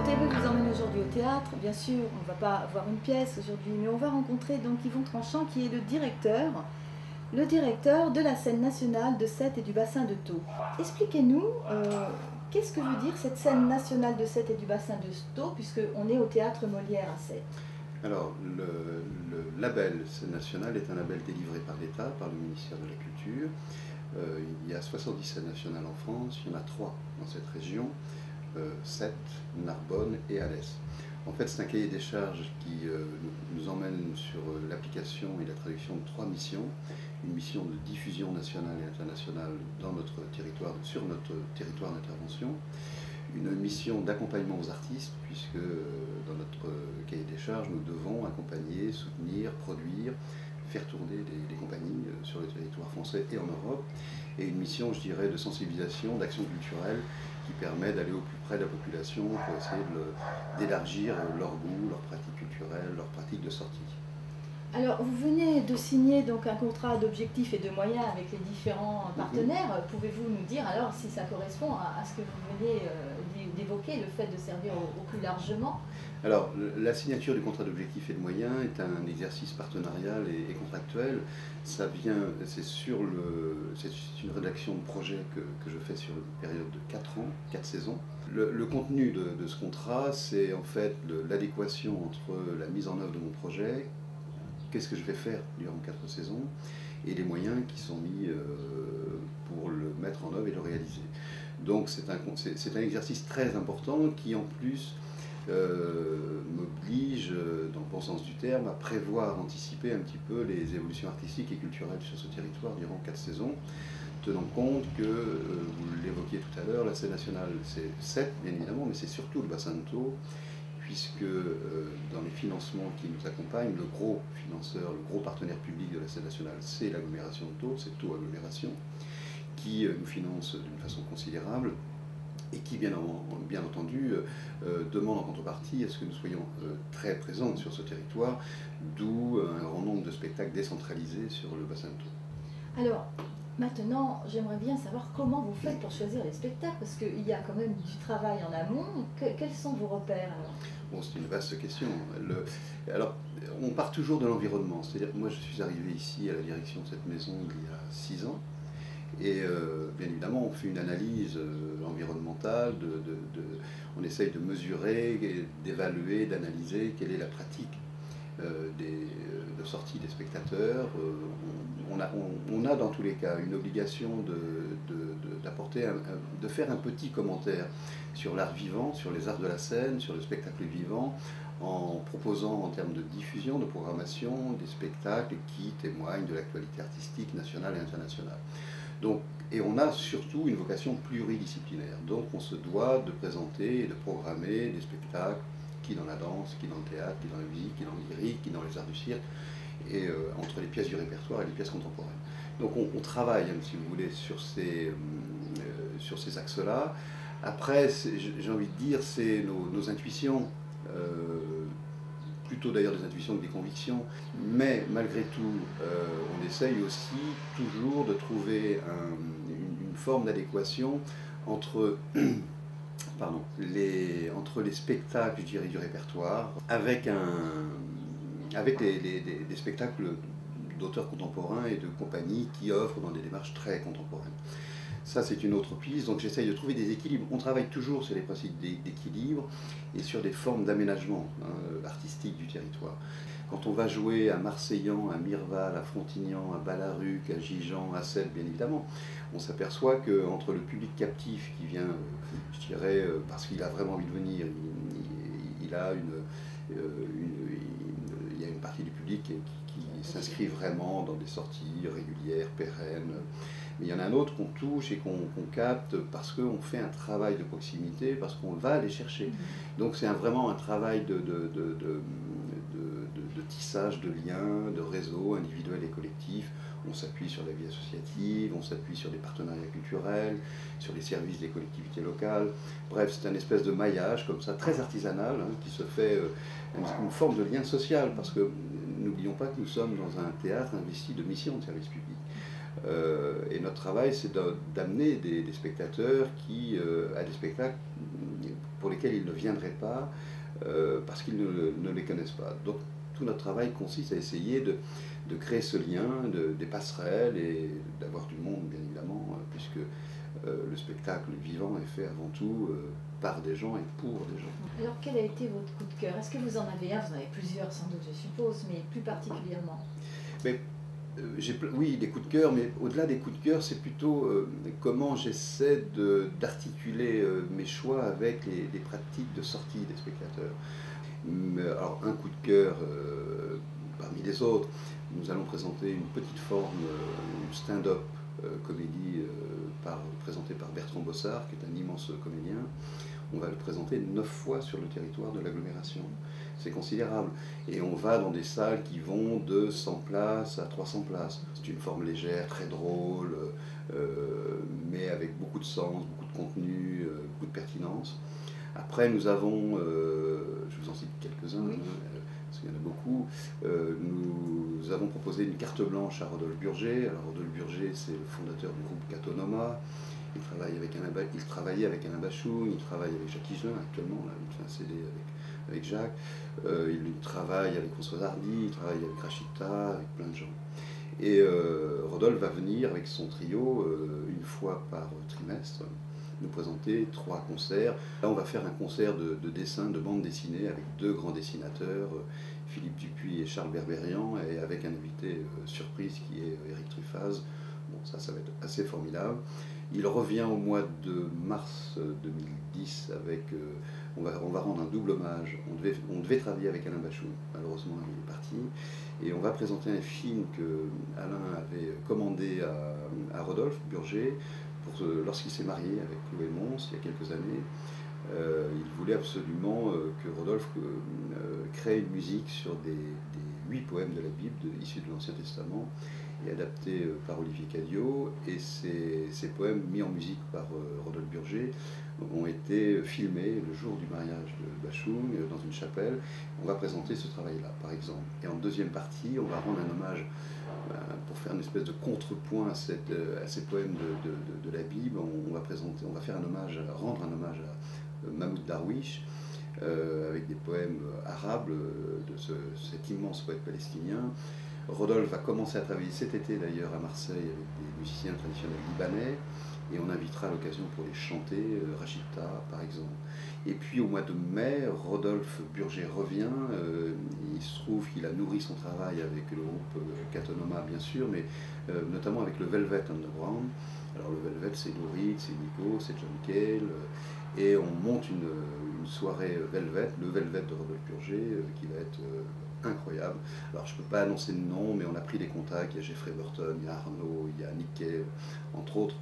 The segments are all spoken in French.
TV vous emmène aujourd'hui au théâtre. Bien sûr, on ne va pas voir une pièce aujourd'hui, mais on va rencontrer donc Yvon Tranchant qui est le directeur de la scène nationale de Sète et du bassin de Thau. Expliquez-nous, qu'est-ce que veut dire cette scène nationale de Sète et du bassin de Thau, puisqu'on est au théâtre Molière à Sète? Alors, le label scène nationale est un label délivré par l'État, par le ministère de la Culture. Il y a 70 scènes nationales en France, il y en a 3 dans cette région, Sète, Narbonne et Alès. En fait, c'est un cahier des charges qui nous emmène sur l'application et la traduction de 3 missions. Une mission de diffusion nationale et internationale dans notre territoire, sur notre territoire d'intervention. Une mission d'accompagnement aux artistes, puisque dans notre cahier des charges, nous devons accompagner, soutenir, produire, faire tourner des compagnies sur le territoire français et en Europe. Et une mission, je dirais, de sensibilisation, d'action culturelle, qui permet d'aller au plus près de la population pour essayer d'élargir leur goût, leurs pratiques culturelles, leurs pratiques de sortie. Alors, vous venez de signer donc un contrat d'objectifs et de moyens avec les différents partenaires. Pouvez-vous nous dire alors si ça correspond à ce que vous venez d'évoquer, le fait de servir au plus largement? Alors, la signature du contrat d'objectifs et de moyens est un exercice partenarial et contractuel. Ça vient, c'est une rédaction de projet que je fais sur une période de 4 ans, 4 saisons. Le contenu de ce contrat, c'est en fait l'adéquation entre la mise en œuvre de mon projet, qu'est-ce que je vais faire durant 4 saisons, et les moyens qui sont mis pour le mettre en œuvre et le réaliser. Donc c'est un exercice très important qui en plus m'oblige, dans le bon sens du terme, à prévoir, anticiper un petit peu les évolutions artistiques et culturelles sur ce territoire durant 4 saisons, tenant compte que, vous l'évoquiez tout à l'heure, la scène nationale c'est Sète bien évidemment, mais c'est surtout le bassin de Thau, puisque dans les financements qui nous accompagnent, le gros financeur, le gros partenaire public de la scène nationale, c'est l'agglomération de Thau, c'est Thau Agglomération, qui nous finance d'une façon considérable et qui, bien entendu, demande en contrepartie à ce que nous soyons très présents sur ce territoire, d'où un grand nombre de spectacles décentralisés sur le bassin de Thau. Alors, maintenant, j'aimerais bien savoir comment vous faites pour choisir les spectacles, parce qu'il y a quand même du travail en amont. Quels sont vos repères alors? Bon, c'est une vaste question. Alors, on part toujours de l'environnement. C'est-à-dire, moi, je suis arrivé ici à la direction de cette maison il y a 6 ans. Et bien évidemment, on fait une analyse environnementale, on essaye de mesurer, d'évaluer, d'analyser quelle est la pratique de sortie des spectateurs. On a dans tous les cas une obligation de faire un petit commentaire sur l'art vivant, sur les arts de la scène, sur le spectacle vivant, en proposant en termes de diffusion, de programmation, des spectacles qui témoignent de l'actualité artistique nationale et internationale. Donc, et on a surtout une vocation pluridisciplinaire. Donc on se doit de présenter et de programmer des spectacles qui dans la danse, qui dans le théâtre, qui dans la musique, qui dans le lyrique, qui dans les arts du cirque, et entre les pièces du répertoire et les pièces contemporaines. Donc on travaille, si vous voulez, sur ces axes-là. Après, j'ai envie de dire, c'est nos intuitions, plutôt d'ailleurs des intuitions que des convictions, mais malgré tout, on essaye aussi toujours de trouver une forme d'adéquation entre les spectacles, je dirais, du répertoire, avec des spectacles d'auteurs contemporains et de compagnies qui offrent dans des démarches très contemporaines. Ça, c'est une autre piste, donc j'essaye de trouver des équilibres. On travaille toujours sur les principes d'équilibre et sur des formes d'aménagement artistique du territoire. Quand on va jouer à Marseillan, à Mirval, à Frontignan, à Ballaruc, à Gijan, à Sète, bien évidemment, on s'aperçoit qu'entre le public captif qui vient, je dirais, parce qu'il a vraiment envie de venir, il y a une partie du public qui s'inscrit vraiment dans des sorties régulières, pérennes. Mais il y en a un autre qu'on touche et qu'on capte parce qu'on fait un travail de proximité, parce qu'on va aller chercher. Donc c'est vraiment un travail de tissage de liens, de réseaux individuels et collectifs. On s'appuie sur la vie associative, on s'appuie sur des partenariats culturels, sur les services des collectivités locales. Bref, c'est un espèce de maillage comme ça, très artisanal, qui se fait une forme de lien social, parce que n'oublions pas que nous sommes dans un théâtre investi de mission de service public. Et notre travail, c'est d'amener des spectateurs à des spectacles pour lesquels ils ne viendraient pas parce qu'ils ne les connaissent pas. Donc tout notre travail consiste à essayer de créer ce lien, des passerelles et d'avoir du monde bien évidemment, puisque le spectacle vivant est fait avant tout par des gens et pour des gens. Alors quel a été votre coup de cœur? Est-ce que vous en avez un? Vous en avez plusieurs sans doute je suppose, mais plus particulièrement. Mais, oui, des coups de cœur, mais au-delà des coups de cœur, c'est plutôt comment j'essaie d'articuler mes choix avec les pratiques de sortie des spectateurs. Alors un coup de cœur parmi les autres, nous allons présenter une petite forme, une stand-up comédie présentée par Bertrand Bossard, qui est un immense comédien. On va le présenter 9 fois sur le territoire de l'agglomération. C'est considérable. Et on va dans des salles qui vont de 100 places à 300 places. C'est une forme légère, très drôle, mais avec beaucoup de sens, beaucoup de contenu, beaucoup de pertinence. Après, nous avons, je vous en cite quelques-uns, oui. Parce qu'il y en a beaucoup, nous avons proposé une carte blanche à Rodolphe Burger. Alors Rodolphe Burger, c'est le fondateur du groupe Katonoma. Il travaillait avec Alain Bachung, il travaille avec Jacques Higelin actuellement, là, il fait un CD avec Jacques, il travaille avec Françoise Hardy, il travaille avec Rachita, avec plein de gens. Et Rodolphe va venir avec son trio une fois par trimestre nous présenter 3 concerts. Là on va faire un concert de dessin, de bande dessinée avec 2 grands dessinateurs, Philippe Dupuis et Charles Berberian, et avec un invité surprise qui est Éric Truffaz. Bon, ça va être assez formidable. Il revient au mois de mars 2010 avec... on va rendre un double hommage. On devait travailler avec Alain Bachung, malheureusement il est parti. Et on va présenter un film que Alain avait commandé à Rodolphe Burger lorsqu'il s'est marié avec Chloé Mons il y a quelques années. Il voulait absolument que Rodolphe crée une musique sur des 8 poèmes de la Bible issus de l'Ancien Testament et adaptés par Olivier Cadio, et ces poèmes mis en musique par Rodolphe Burger ont été filmés le jour du mariage de Bachung dans une chapelle. On va présenter ce travail-là, par exemple. Et en deuxième partie, on va rendre un hommage, pour faire une espèce de contrepoint à ces poèmes de la Bible. On va rendre un hommage à Mahmoud Darwish, avec des poèmes arabes de cet immense poète palestinien. Rodolphe va commencer à travailler cet été d'ailleurs à Marseille avec des musiciens traditionnels libanais, et on invitera à l'occasion pour les chanter Rachita par exemple. Et puis au mois de mai, Rodolphe Burger revient. Il se trouve qu'il a nourri son travail avec le groupe Katonoma bien sûr, mais notamment avec le Velvet Underground. Alors le Velvet, c'est Laurie, c'est Nico, c'est John Cale, et on monte une soirée Velvet, le Velvet de Rodolphe Burger, qui va être incroyable. Alors je ne peux pas annoncer le nom, mais on a pris des contacts. Il y a Jeffrey Burton, il y a Arnaud, il y a Nick Cave, entre autres.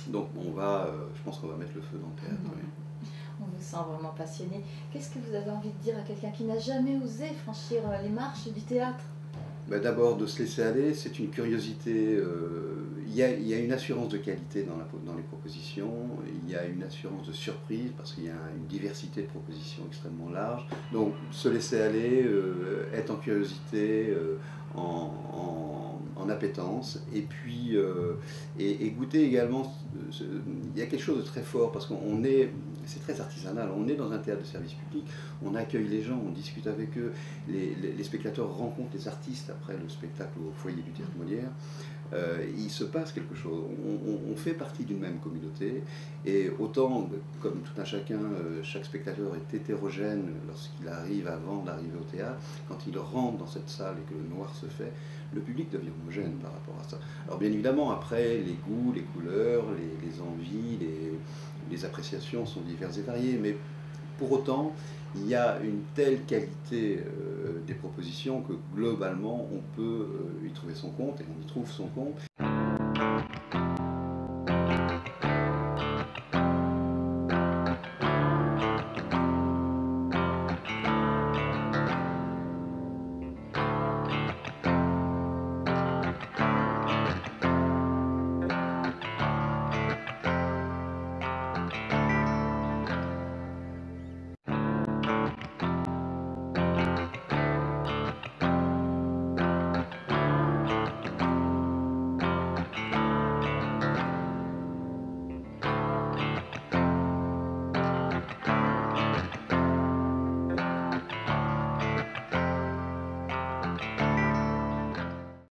Donc je pense qu'on va mettre le feu dans le théâtre. Oui. On vous sent vraiment passionné. Qu'est-ce que vous avez envie de dire à quelqu'un qui n'a jamais osé franchir les marches du théâtre? D'abord, de se laisser aller, c'est une curiosité. Il y a une assurance de qualité dans les propositions, il y a une assurance de surprise parce qu'il y a une diversité de propositions extrêmement large. Donc, se laisser aller, être en curiosité, en appétence, et puis et goûter également. Il y a quelque chose de très fort parce c'est très artisanal. On est dans un théâtre de service public, on accueille les gens, on discute avec eux, les spectateurs rencontrent les artistes après le spectacle au foyer du Théâtre Molière. Il se passe quelque chose, on fait partie d'une même communauté, et autant, comme tout un chacun, chaque spectateur est hétérogène lorsqu'il arrive avant d'arriver au théâtre, quand il rentre dans cette salle et que le noir se fait, le public devient homogène par rapport à ça. Alors bien évidemment, après, les goûts, les couleurs, les envies, les appréciations sont diverses et variées, mais pour autant, il y a une telle qualité des propositions que globalement, on peut y trouver son compte, et on y trouve son compte.